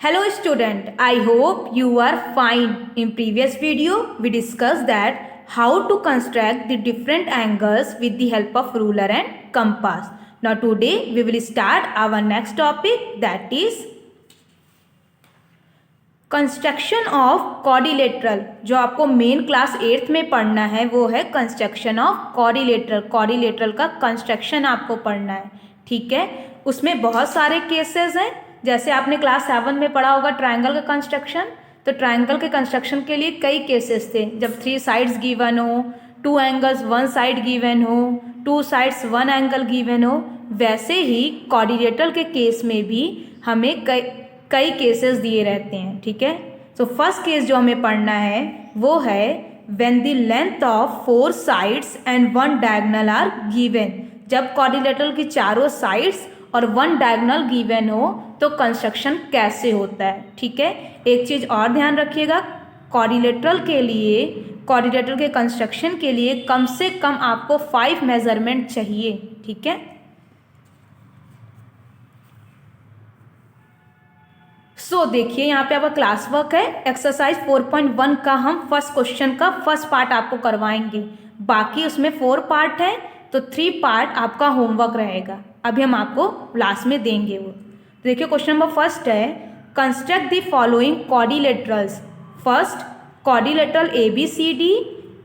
Hello student, I hope you are fine. In previous video, we discussed that how to construct the different angles with the help of ruler and compass. Now today we will start our next topic, that is construction of quadrilateral. जो आपको main class 8th में पढ़ना है वो है construction of quadrilateral. Quadrilateral का construction आपको पढ़ना है, ठीक है। उसमें बहुत सारे केसेस हैं, जैसे आपने क्लास 7 में पढ़ा होगा ट्रायंगल का कंस्ट्रक्शन। तो ट्रायंगल के कंस्ट्रक्शन के लिए कई केसेस थे, जब 3 साइड्स गिवन हो, 2 एंगल्स 1 साइड गिवन हो, 2 साइड्स 1 एंगल गिवन हो। वैसे ही क्वाड्रिलेटरल के केस में भी हमें कई केसेस दिए रहते हैं, ठीक है। सो फर्स्ट केस जो हमें पढ़ना है वो है when the length of 4 sides and 1 diagonal are given. जब क्वाड्रिलेटरल की चारों साइड्स और 1 डायगोनल गिवन हो तो कंस्ट्रक्शन कैसे होता है, ठीक है। एक चीज़ और ध्यान रखिएगा, क्वाड्रिलेटरल के कंस्ट्रक्शन के लिए कम से कम आपको 5 मेजरमेंट चाहिए, ठीक है। सो देखिए यहाँ पे आपका क्लास वर्क है, एक्सरसाइज 4.1 का हम फर्स्ट क्वेश्चन का फर्स्ट पार्ट आपको करवाएंगे। बाकी उसमें 4 पार्ट है, तो 3 पार्ट आपका होमवर्क रहेगा। अभी हम आपको लास्ट में देंगे वो। तो देखिए क्वेश्चन नंबर फर्स्ट है, construct the following quadrilaterals. First quadrilateral ABCD,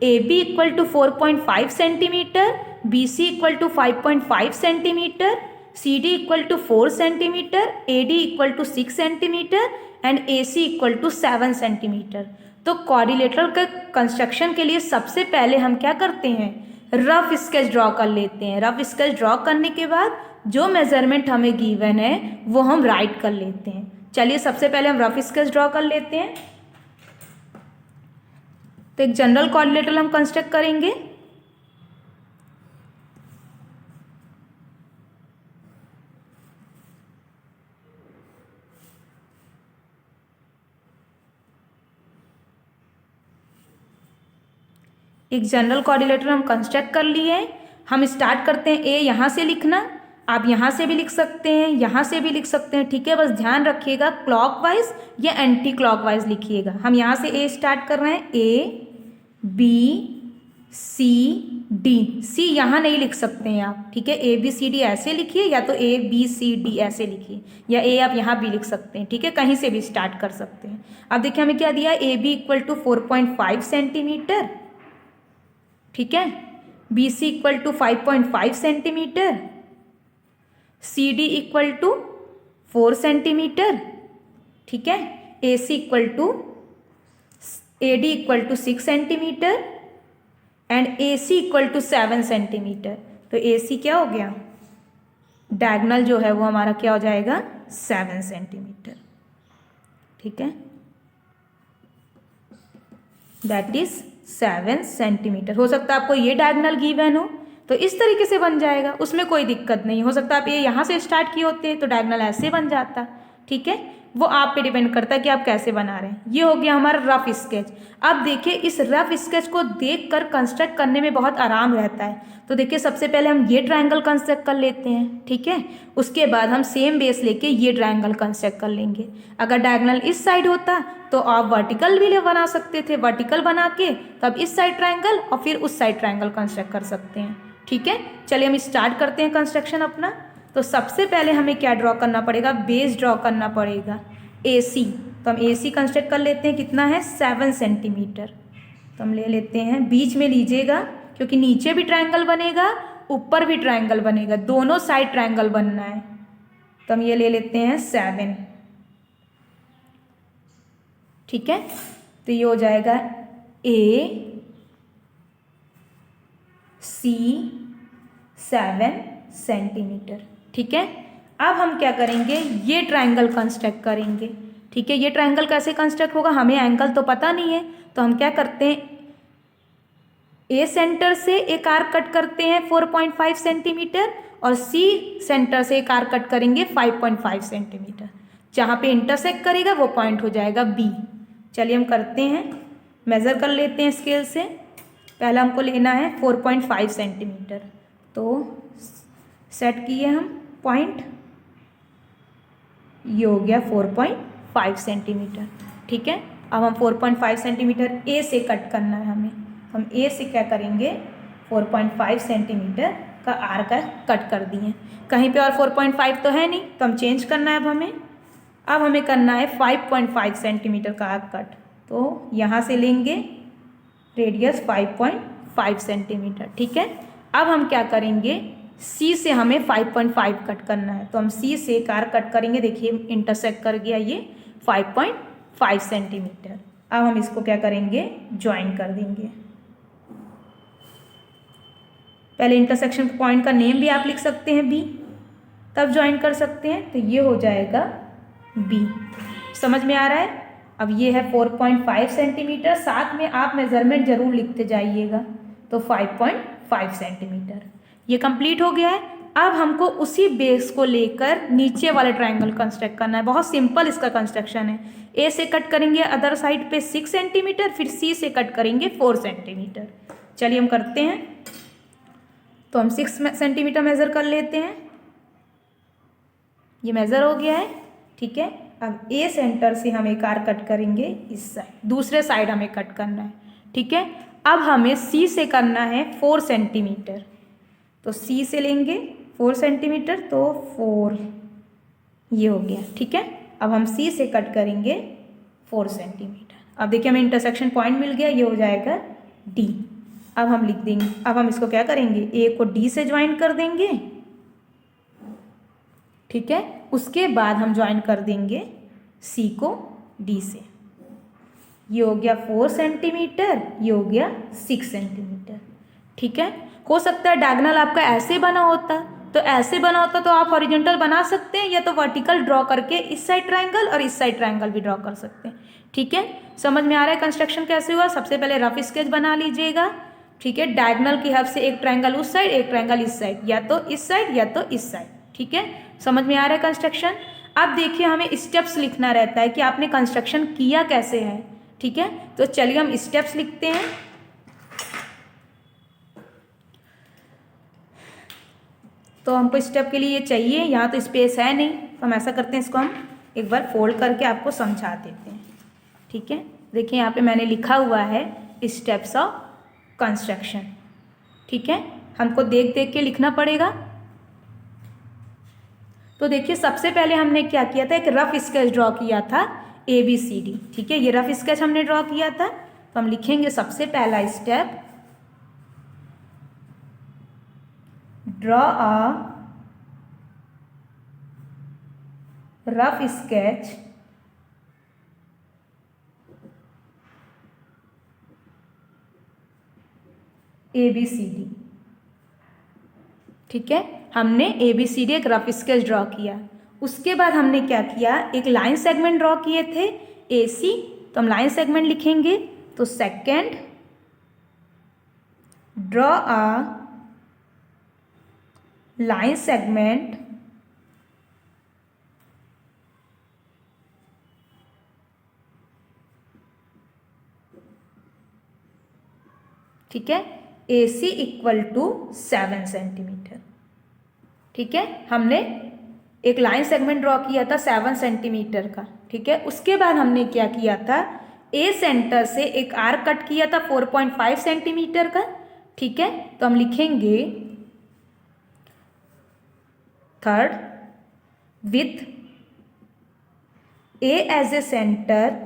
AB equal to 4.5 centimetre, BC equal to 5.5 centimetre, CD equal to 4 centimetre, AD equal to 6 centimetre and AC equal to 7 centimetre. तो quadrilateral के construction के लिए सबसे पहले हम क्या करते हैं, रफ स्केच ड्रॉ कर लेते हैं। रफ स्केच ड्रॉ करने के बाद जो मेजरमेंट हमें गिवन है वो हम राइट कर लेते हैं। चलिए सबसे पहले हम रफ स्केच ड्रॉ कर लेते हैं। तो एक जनरल क्वाड्रिलेटरल हम कंस्ट्रक्ट करेंगे। एक जनरल क्वाड्रिलेटरल हम कंस्ट्रक्ट कर लिए। हम स्टार्ट करते हैं ए यहाँ से लिखना। आप यहाँ से भी लिख सकते हैं, यहाँ से भी लिख सकते हैं, ठीक है। बस ध्यान रखिएगा क्लॉकवाइज या एंटी क्लॉकवाइज लिखिएगा। हम यहाँ से ए स्टार्ट कर रहे हैं, ABCD। सी यहाँ नहीं लिख सकते हैं आप, ठीक है। ABCD ऐसे लिखिए, या तो ABCD ऐसे लिखिए, या ए आप यहाँ भी लिख सकते हैं, ठीक है। कहीं से भी स्टार्ट कर सकते हैं। अब देखिए हमें क्या दिया, AB इक्वल टू 4.5 सेंटीमीटर, ठीक है। BC equal to 5.5 centimetre, CD equal to 4 centimetre, ठीक है। AD equal to 6 centimetre and AC equal to 7 centimetre. तो AC क्या हो गया, डायगोनल जो है वो हमारा क्या हो जाएगा, 7 सेंटीमीटर, ठीक है। That is 7 centimetre. हो सकता है आपको ये डायगोनल गिवन हो तो इस तरीके से बन जाएगा, उसमें कोई दिक्कत नहीं। हो सकता है आप ये यहाँ से स्टार्ट किए होते तो डायगोनल ऐसे बन जाता, ठीक है। वो आप पे डिपेंड करता है कि आप कैसे बना रहे हैं। ये हो गया हमारा रफ स्केच। अब देखिए इस रफ स्केच को देखकर कंस्ट्रक्ट करने में बहुत आराम रहता है। तो देखिए सबसे पहले हम ये ट्रायंगल कंस्ट्रक्ट कर लेते हैं, ठीक है। उसके बाद हम सेम बेस लेके ये ट्रायंगल कंस्ट्रक्ट कर लेंगे। अगर डायगोनल इस साइड होता तो आप वर्टिकल भी बना सकते थे, वर्टिकल बना के तब इस साइड ट्रायंगल और फिर उस साइड ट्रायंगल कंस्ट्रक्ट कर सकते हैं, ठीक है। चलिए हम स्टार्ट करते हैं कंस्ट्रक्शन अपना। तो सबसे पहले हमें क्या ड्रॉ करना पड़ेगा, बेस ड्रॉ करना पड़ेगा, AC। तो हम AC कंस्ट्रक्ट कर लेते हैं, कितना है, 7 सेंटीमीटर। तो हम ले लेते हैं, बीच में लीजिएगा क्योंकि नीचे भी ट्रायंगल बनेगा ऊपर भी ट्रायंगल बनेगा, दोनों साइड ट्रायंगल बनना है। तो हम ये ले लेते हैं 7, ठीक है। तो ये हो जाएगा AC 7 सेंटीमीटर, ठीक है। अब हम क्या करेंगे, ये ट्रायंगल कंस्ट्रक्ट करेंगे, ठीक है। ये ट्रायंगल कैसे कंस्ट्रक्ट होगा, हमें एंगल तो पता नहीं है, तो हम क्या करते हैं, A सेंटर से एक आर्क कट करते हैं 4.5 सेंटीमीटर और C सेंटर से एक आर्क कट करेंगे 5.5 सेंटीमीटर। जहाँ पे इंटरसेक्ट करेगा वो पॉइंट हो जाएगा B। चलिए हम करते हैं, मेज़र कर लेते हैं स्केल से। पहला हमको लेना है 4.5 सेंटीमीटर। तो सेट किए हम पॉइंट, ये हो गया 4.5। 4.5 सेंटीमीटर। ठीक है, अब हम 4.5 सेंटीमीटर ए से कट करना है हमें। हम ए से क्या करेंगे, 4.5 सेंटीमीटर का आर्क कट कर दिए। कहीं पे और 4.5 तो है नहीं, तो हम चेंज करना है अब हमें करना है 5.5 सेंटीमीटर का आर्क कट। तो यहाँ से लेंगे रेडियस 5.5 सेंटीमीटर। ठीक है, अब हम क्या करेंगे, सी से हमें 5.5 कट करना है, तो हम सी से एक आर्क कट करेंगे। देखिए इंटरसेक्ट कर गया ये 5.5 सेंटीमीटर। अब हम इसको क्या करेंगे, ज्वाइन कर देंगे। पहले इंटरसेक्शन पॉइंट का नेम भी आप लिख सकते हैं बी, तब ज्वाइन कर सकते हैं। तो ये हो जाएगा बी। समझ में आ रहा है। अब ये है 4.5 सेंटीमीटर, साथ में आप मेजरमेंट जरूर लिखते जाइएगा। तो 5.5 सेंटीमीटर ये कंप्लीट हो गया है। अब हमको उसी बेस को लेकर नीचे वाला ट्रायंगल कंस्ट्रक्ट करना है। बहुत सिंपल इसका कंस्ट्रक्शन है। ए से कट करेंगे अदर साइड पे 6 सेंटीमीटर, फिर सी से कट करेंगे 4 सेंटीमीटर। चलिए हम करते हैं। तो हम 6 सेंटीमीटर मेज़र कर लेते हैं, ये मेज़र हो गया है। ठीक है, अब ए सेंटर से हम एक आर्क कट करेंगे इस साइड, दूसरे साइड हमें कट करना है। ठीक है, अब हमें सी से करना है 4 सेंटीमीटर। तो सी से लेंगे 4 सेंटीमीटर, तो 4 ये हो गया। ठीक है, अब हम सी से कट करेंगे 4 सेंटीमीटर। अब देखिए हमें इंटरसेक्शन पॉइंट मिल गया, ये हो जाएगा डी। अब हम लिख देंगे, अब हम इसको क्या करेंगे, ए को डी से ज्वाइन कर देंगे। ठीक है, उसके बाद हम ज्वाइन कर देंगे सी को डी से। ये हो गया 4 सेंटीमीटर, ये हो गया 6 सेंटीमीटर। ठीक है, हो सकता है डायगोनल आपका ऐसे बना होता, तो ऐसे बना होता तो आप हॉरिजॉन्टल बना सकते हैं, या तो वर्टिकल ड्रॉ करके इस साइड ट्रायंगल और इस साइड ट्रायंगल भी ड्रॉ कर सकते हैं। ठीक है, समझ में आ रहा है कंस्ट्रक्शन कैसे हुआ। सबसे पहले रफ स्केच बना लीजिएगा। ठीक है, डायगोनल की हेल्प से एक ट्रायंगल उस साइड, एक ट्रायंगल इस साइड, या तो इस साइड या तो इस साइड। ठीक है, समझ में आ रहा है कंस्ट्रक्शन। अब देखिए हमें स्टेप्स लिखना रहता है कि आपने कंस्ट्रक्शन किया कैसे है। ठीक है, तो चलिए हम स्टेप्स लिखते हैं। तो हमको स्टेप के लिए ये चाहिए, यहाँ तो स्पेस है नहीं, तो हम ऐसा करते हैं, इसको हम एक बार फोल्ड करके आपको समझा देते हैं। ठीक है, देखिए यहाँ पे मैंने लिखा हुआ है स्टेप्स ऑफ कंस्ट्रक्शन। ठीक है, हमको देख देख के लिखना पड़ेगा। तो देखिए सबसे पहले हमने क्या किया था, एक रफ स्केच ड्रॉ किया था ABCD। ठीक है, ये रफ स्केच हमने ड्रॉ किया था। तो हम लिखेंगे सबसे पहला step, draw a rough sketch ABCD। ठीक है, हमने ABCD एक रफ स्केच ड्रॉ किया। उसके बाद हमने क्या किया, एक लाइन सेगमेंट ड्रॉ किए थे AC। तो हम लाइन सेगमेंट लिखेंगे। तो second, draw a line segment ठीक है, AC इक्वल टू 7 सेंटीमीटर। ठीक है, हमने एक लाइन सेगमेंट ड्रॉ किया था 7 सेंटीमीटर का। ठीक है, उसके बाद हमने क्या किया था, ए सेंटर से एक आर्क कट किया था 4.5 सेंटीमीटर का। ठीक है, तो हम लिखेंगे third, with A as a centre.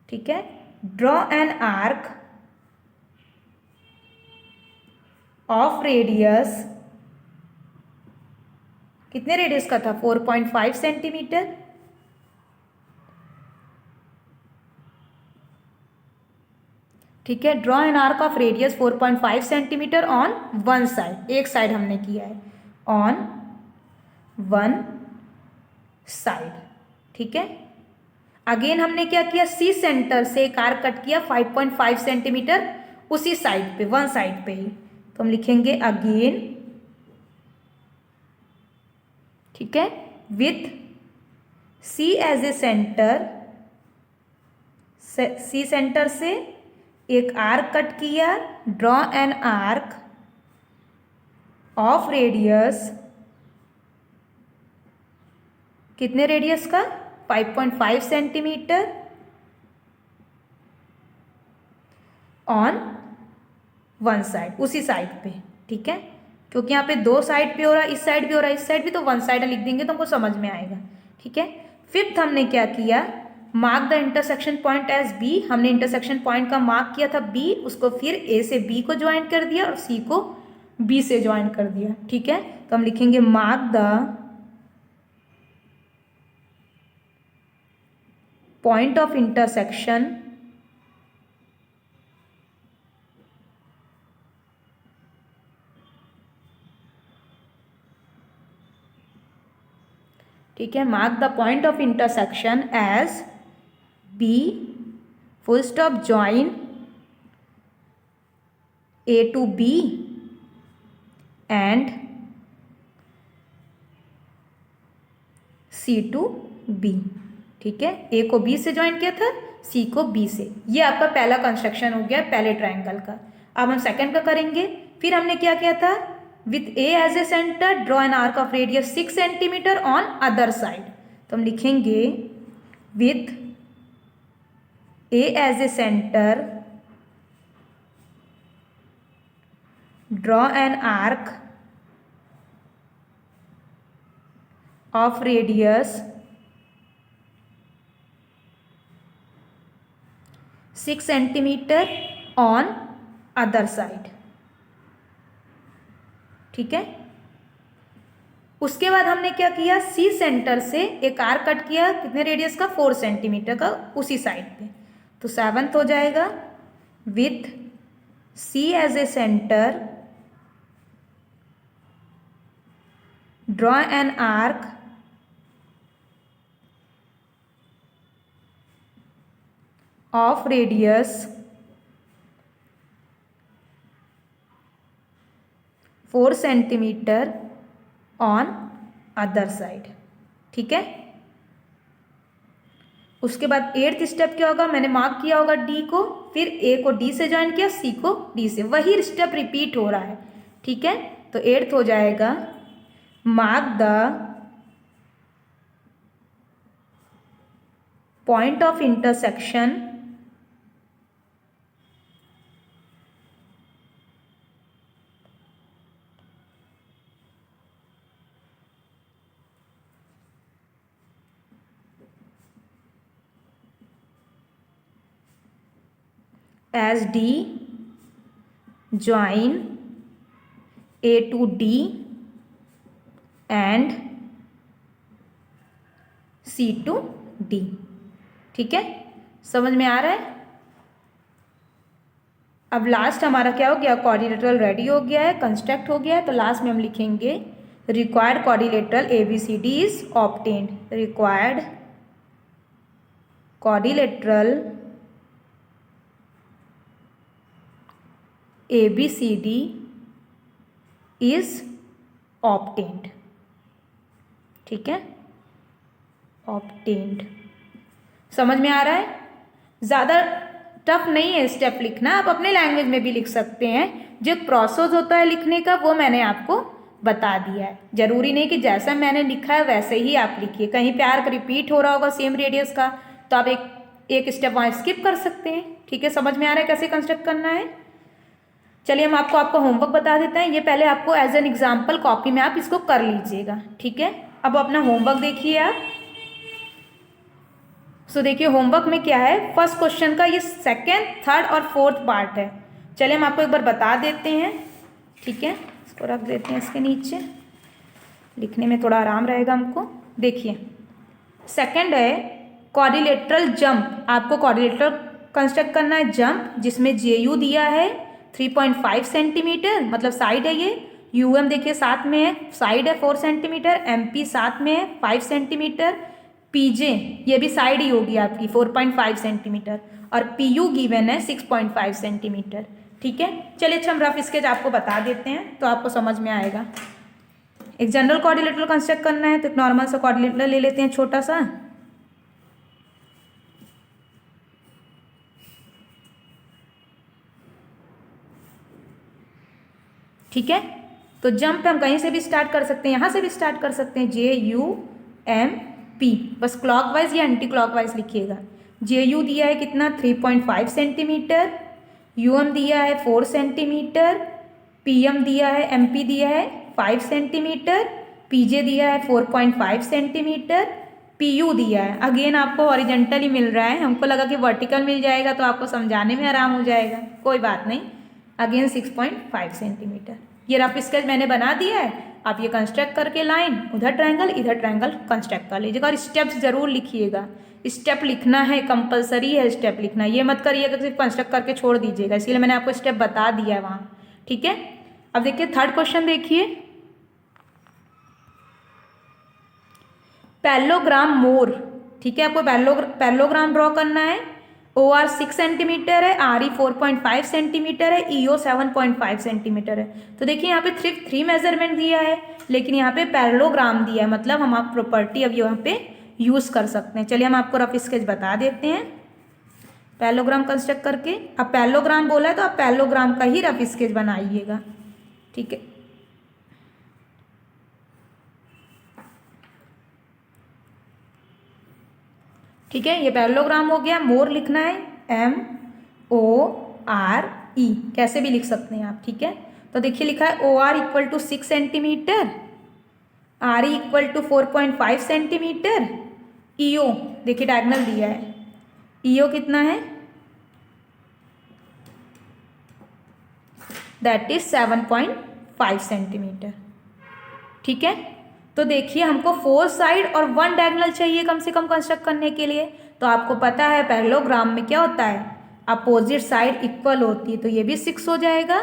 ठीक है, draw an arc of radius, कितने रेडियस का था, 4.5 सेंटीमीटर। ठीक है, draw an arc of radius 4.5 centimetre on one side, एक साइड हमने किया है, ऑन वन साइड। ठीक है, अगेन हमने क्या किया, सी सेंटर से एक आर्क कट किया 5.5 सेंटीमीटर उसी साइड पे, वन साइड पे ही। तो हम लिखेंगे अगेन, ठीक है, with C as a centre, C centre से एक आर्क कट किया, draw an arc of radius कितने रेडियस का? 5.5 सेंटीमीटर ऑन वन साइड, उसी साइड पे, ठीक है, क्योंकि यहाँ पे दो साइड पे हो रहा है, इस साइड भी हो रहा है, इस साइड भी, तो वन साइड लिख देंगे तो हमको समझ में आएगा, ठीक है। फिफ्थ हमने क्या किया, mark the intersection point as B, हमने इंटरसेक्शन पॉइंट का मार्क किया था बी, उसको फिर ए से बी को ज्वाइन कर दिया और सी को बी से ज्वाइन कर दिया, ठीक है। तो हम लिखेंगे mark the point of intersection ठीक है, mark the point of intersection as B full stop join A to B and C to B, ठीक है। ए को बी से ज्वाइन किया था, सी को बी से। ये आपका पहला कंस्ट्रक्शन हो गया पहले ट्रायंगल का। अब हम सेकंड का करेंगे। फिर हमने क्या किया था, with A as a centre draw an arc of radius 6 centimetre on other side. तो हम लिखेंगे with A as a centre draw an arc of radius 6 centimetre on other side, ठीक है। उसके बाद हमने क्या किया, सी सेंटर से एक आर्क कट किया, कितने रेडियस का, 4 सेंटीमीटर का, उसी साइड पे। तो सेवंथ हो जाएगा with C as a centre draw an arc of radius 4 centimetre on other side, ठीक है। उसके बाद 8th स्टेप क्या होगा, मैंने मार्क किया होगा डी को, फिर ए को डी से ज्वाइन किया, सी को डी से, वही स्टेप रिपीट हो रहा है, ठीक है। तो 8th हो जाएगा mark the point of intersection as D join A to D and C to D, ठीक है, समझ में आ रहा है। अब लास्ट हमारा क्या हो गया, क्वाड्रिलेटरल रेडी हो गया है, कंस्ट्रक्ट हो गया है। तो लास्ट में हम लिखेंगे required quadrilateral ABCD is obtained, required quadrilateral ABCD is obtained, ठीक है, ऑब्टेन्ड। समझ में आ रहा है, ज़्यादा टफ नहीं है स्टेप लिखना, आप अपने लैंग्वेज में भी लिख सकते हैं। जो प्रोसेस होता है लिखने का वो मैंने आपको बता दिया है, जरूरी नहीं कि जैसा मैंने लिखा है वैसे ही आप लिखिए। कहीं पे आर्क रिपीट हो रहा होगा सेम रेडियस का तो आप एक स्टेप वहाँ स्किप कर सकते हैं, ठीक है। समझ में आ रहा है कैसे कंस्ट्रक्ट करना है। चलिए हम आपको होमवर्क बता देते हैं, ये पहले आपको एज एन एग्जाम्पल कॉपी में आप इसको कर लीजिएगा, ठीक है। अब अपना होमवर्क देखिए आप। सो देखिए होमवर्क में क्या है, फर्स्ट क्वेश्चन का ये सेकेंड, थर्ड और फोर्थ पार्ट है। चलिए हम आपको एक बार बता देते हैं, ठीक है। इसको रख देते हैं इसके नीचे, लिखने में थोड़ा आराम रहेगा हमको। देखिए सेकेंड है क्वाड्रिलेटरल जंप, आपको क्वाड्रिलेटरल कंस्ट्रक्ट करना है जंप, जिसमें JU दिया है 3.5 सेंटीमीटर, मतलब साइड है ये। UM देखिए साथ में है, साइड है 4 सेंटीमीटर, MP साथ में है 5 सेंटीमीटर, PJ ये भी साइड ही होगी आपकी 4.5 सेंटीमीटर, और PU गिवन है 6.5 सेंटीमीटर, ठीक है। चलिए अच्छा हम रफ स्केच आपको बता देते हैं तो आपको समझ में आएगा। एक जनरल क्वाड्रिलेटरल कंस्ट्रक्ट करना है तो एक नॉर्मल सा क्वाड्रिलेटरल ले लेते हैं छोटा सा, ठीक है। तो जंप हम कहीं से भी स्टार्ट कर सकते हैं, यहाँ से भी स्टार्ट कर सकते हैं, JUM पी, बस क्लॉकवाइज या एंटी क्लॉकवाइज लिखिएगा। जे यू दिया है कितना 3.5 सेंटीमीटर, यू एम दिया है 4 सेंटीमीटर, पी एम दिया है, एम पी दिया है 5 सेंटीमीटर, पी जे दिया है 4.5 सेंटीमीटर, पी यू दिया है, अगेन आपको हॉरिजेंटल ही मिल रहा है, हमको लगा कि वर्टिकल मिल जाएगा तो आपको समझाने में आराम हो जाएगा, कोई बात नहीं, अगेन 6.5 सेंटीमीटर। ये रफ स्केच मैंने बना दिया है, आप ये कंस्ट्रक्ट करके लाइन, उधर ट्रायंगल इधर ट्रायंगल कंस्ट्रक्ट कर लीजिएगा और स्टेप्स जरूर लिखिएगा, स्टेप लिखना है, कंपलसरी है स्टेप लिखना, ये मत करिएगा सिर्फ कंस्ट्रक्ट करके छोड़ दीजिएगा, इसीलिए मैंने आपको स्टेप बता दिया है वहाँ, ठीक है। अब देखिए थर्ड क्वेश्चन देखिए, पैरेललोग्राम मोर, ठीक है, आपको पैरेललोग्राम ड्रॉ करना है। ओ आर 6 सेंटीमीटर है, आर ई 4.5 सेंटीमीटर है, ई ओ 7.5 सेंटीमीटर है। तो देखिए यहाँ पे थ्री मेजरमेंट दिया है, लेकिन यहाँ पे पैरेललोग्राम दिया है, मतलब हम आप प्रॉपर्टी अब यहाँ पे यूज़ कर सकते हैं। चलिए हम आपको रफ स्केच बता देते हैं पैरेललोग्राम कंस्ट्रक्ट करके। अब पैरेललोग्राम बोला है तो आप पैरेललोग्राम का ही रफ स्केच बनाइएगा, ठीक है। ठीक है, ये पैरेललोग्राम हो गया। मोर लिखना है MORE, कैसे भी लिख सकते हैं आप, ठीक है। तो देखिए लिखा है OR equal to 6 centimetre, RE equal to 4.5 centimetre, EO देखिए डायगोनल दिया है, EO कितना है, दैट इज 7.5 सेंटीमीटर, ठीक है। तो देखिए हमको 4 साइड और 1 डायगोनल चाहिए कम से कम कंस्ट्रक्ट करने के लिए। तो आपको पता है पैरेललोग्राम में क्या होता है, अपोजिट साइड इक्वल होती है, तो ये भी 6 हो जाएगा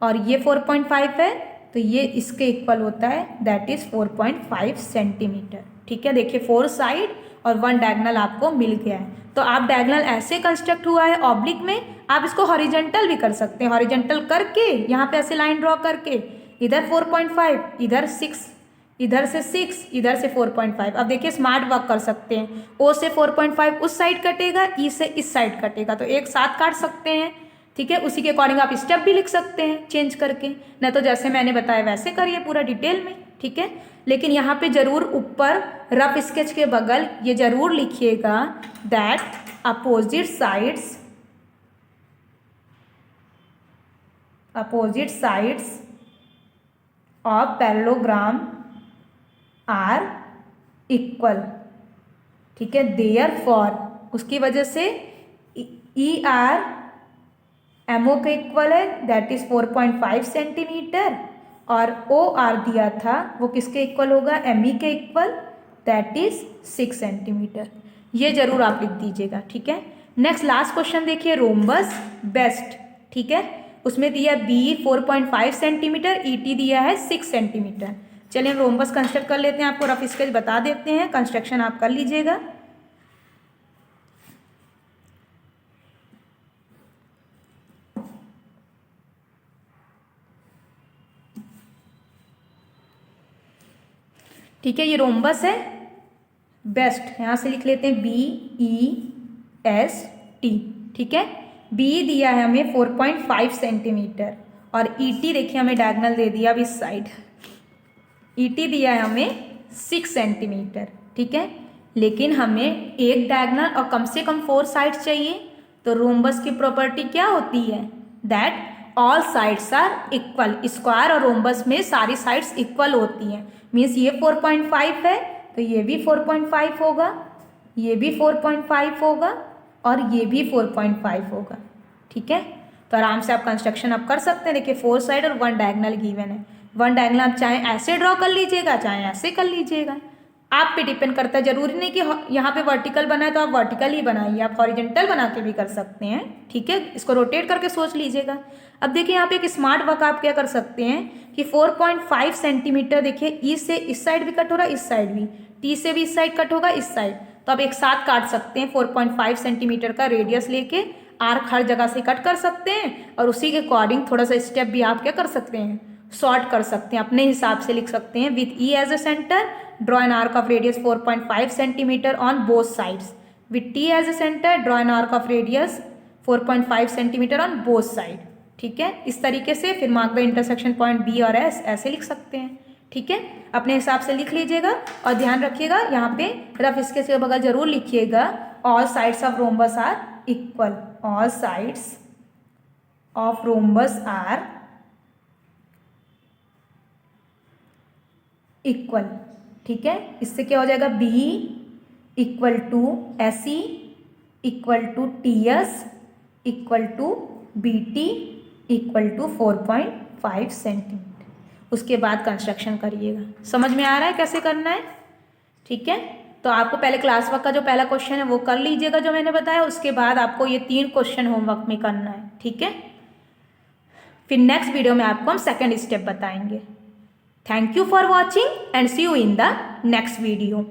और ये 4.5 है तो ये इसके इक्वल होता है, दैट इज 4.5 सेंटीमीटर, ठीक है। देखिए 4 साइड और 1 डायगोनल आपको मिल गया है। तो आप डायगोनल ऐसे कंस्ट्रक्ट हुआ है ऑब्लिक में, आप इसको हॉरिजेंटल भी कर सकते हैं, हॉरिजेंटल करके यहाँ पे ऐसे लाइन ड्रॉ करके इधर 4.5 इधर 6, इधर से 6 इधर से 4.5। अब देखिए स्मार्ट वर्क कर सकते हैं, O से 4.5 उस साइड कटेगा, E से इस साइड कटेगा, तो एक साथ काट सकते हैं, ठीक है। उसी के अकॉर्डिंग आप स्टेप भी लिख सकते हैं चेंज करके, न तो जैसे मैंने बताया वैसे करिए पूरा डिटेल में, ठीक है। लेकिन यहाँ पे जरूर ऊपर रफ स्केच के बगल ये जरूर लिखिएगा that opposite sides of parallelogram are equal, ठीक है। देयरफॉर उसकी वजह से ई आर एमओ के इक्वल है, दैट इज 4.5 सेंटीमीटर, और ओ आर दिया था वो किसके इक्वल होगा, एम ई के इक्वल, दैट इज 6 सेंटीमीटर। ये जरूर आप लिख दीजिएगा, ठीक है। नेक्स्ट लास्ट क्वेश्चन देखिए, रोम्बस बेस्ट, ठीक है, उसमें दिया बी 4.5 सेंटीमीटर, ई टी दिया है 6 सेंटीमीटर। चलिए हम रोम्बस कंस्ट्रक्ट कर लेते हैं, आपको रफ स्केच बता देते हैं, कंस्ट्रक्शन आप कर लीजिएगा। ठीक है, ये रोम्बस है बेस्ट, यहाँ से लिख लेते हैं BEST, ठीक है। बी दिया है हमें 4.5 सेंटीमीटर और ईटी देखिए हमें डायगोनल दे दिया अब इस साइड, ईटी दिया है हमें 6 सेंटीमीटर, ठीक है। लेकिन हमें एक डायगोनल और कम से कम 4 साइड्स चाहिए, तो रोम्बस की प्रॉपर्टी क्या होती है, that all sides are equal. Square और रोम्बस में सारी साइड्स इक्वल होती हैं, मीन्स ये 4.5 है तो ये भी 4.5 होगा, ये भी 4.5 होगा और ये भी 4.5 होगा, ठीक है। तो आराम से आप कंस्ट्रक्शन आप कर सकते हैं। देखिए 4 साइड और 1 डायगोनल गिवन है, 1 डायगोनल आप चाहे ऐसे ड्रॉ कर लीजिएगा चाहे ऐसे कर लीजिएगा, आप पे डिपेंड करता है। जरूरी नहीं कि यहाँ पे वर्टिकल बना है तो आप वर्टिकल ही बनाइए, आप हॉरिजेंटल बना के भी कर सकते हैं, ठीक है। इसको रोटेट करके सोच लीजिएगा। अब देखिए यहाँ पे एक स्मार्ट वर्क आप क्या कर सकते हैं कि 4.5 सेंटीमीटर देखिए ई से इस साइड भी कट हो रहा है, इस साइड भी, टी से भी इस साइड कट होगा, इस साइड, तो आप एक साथ काट सकते हैं। 4.5 सेंटीमीटर का रेडियस लेके आर्क हर जगह से कट कर सकते हैं और उसी के अकॉर्डिंग थोड़ा सा स्टेप भी आप क्या कर सकते हैं, शॉर्ट कर सकते हैं, अपने हिसाब से लिख सकते हैं। With E as a centre draw an arc of radius 4.5 centimetre on both sides, with T as a centre draw an arc of radius 4.5 centimetre on both side, ठीक है। इस तरीके से फिर mark the intersection point B और S ऐसे लिख सकते हैं, ठीक है, अपने हिसाब से लिख लीजिएगा और ध्यान रखिएगा यहाँ पे रफ स्केच के बगल जरूर लिखिएगा all sides of rhombus are equal, all sides of rhombus are equal. ठीक है, इससे क्या हो जाएगा, B equal to S E equal to T S equal to B T equal to 4.5 centimetre. उसके बाद कंस्ट्रक्शन करिएगा। समझ में आ रहा है कैसे करना है? ठीक है, तो आपको पहले क्लास वर्क का जो पहला क्वेश्चन है वो कर लीजिएगा जो मैंने बताया, उसके बाद आपको ये 3 क्वेश्चन होमवर्क में करना है। ठीक है, फिर नेक्स्ट वीडियो में आपको हम सेकंड स्टेप बताएंगे। Thank you for watching and see you in the next video.